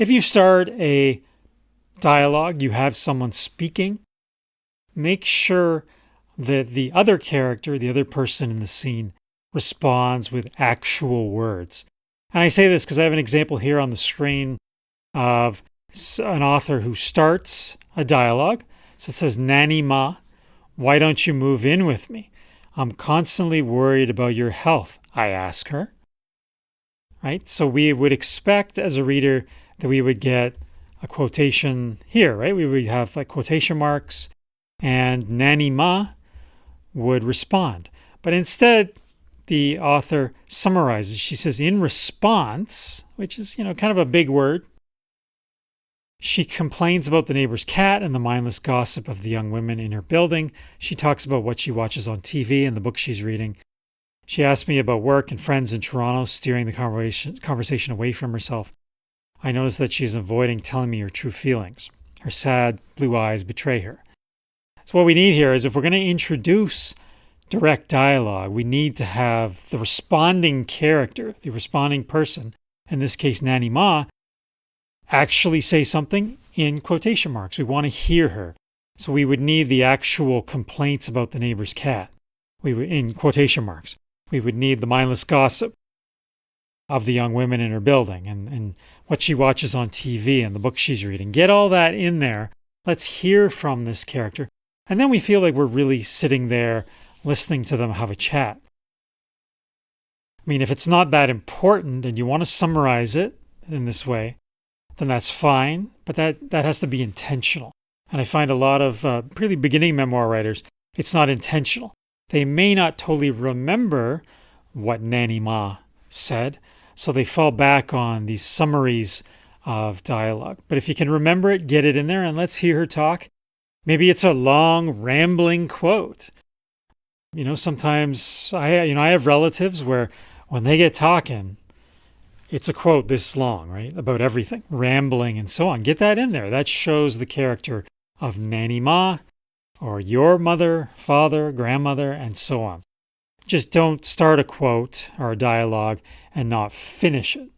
If you start a dialogue, you have someone speaking, make sure that the other character, the other person in the scene, responds with actual words. And I say this because I have an example here on the screen of an author who starts a dialogue. So it says, Nanny Ma, why don't you move in with me? I'm constantly worried about your health, I ask her. Right? So we would expect as a reader that we would get a quotation here, right? We would have like quotation marks and Nanny Ma would respond. But instead, the author summarizes. She says, in response, which is, kind of a big word, she complains about the neighbor's cat and the mindless gossip of the young women in her building. She talks about what she watches on TV and the book she's reading. She asks me about work and friends in Toronto, steering the conversation away from herself. I notice that she's avoiding telling me her true feelings. Her sad blue eyes betray her. So what we need here is if we're going to introduce direct dialogue, we need to have the responding character, the responding person, in this case Nanny Ma, actually say something in quotation marks. We want to hear her. So we would need the actual complaints about the neighbor's cat in quotation marks. We would need the mindless gossip of the young women in her building and what she watches on TV and the book she's reading. Get all that in there. Let's hear from this character. And then we feel like we're really sitting there listening to them have a chat. I mean, if it's not that important and you want to summarize it in this way, then that's fine, but that has to be intentional. And I find a lot of really beginning memoir writers, it's not intentional. They may not totally remember what Nanny Ma said, so they fall back on these summaries of dialogue. But if you can remember it, get it in there and let's hear her talk. Maybe it's a long, rambling quote. Sometimes I have relatives where when they get talking, it's a quote this long, right? About everything, rambling and so on. Get that in there. That shows the character of Nanny Ma or your mother, father, grandmother, and so on. Just don't start a quote or a dialogue and not finish it.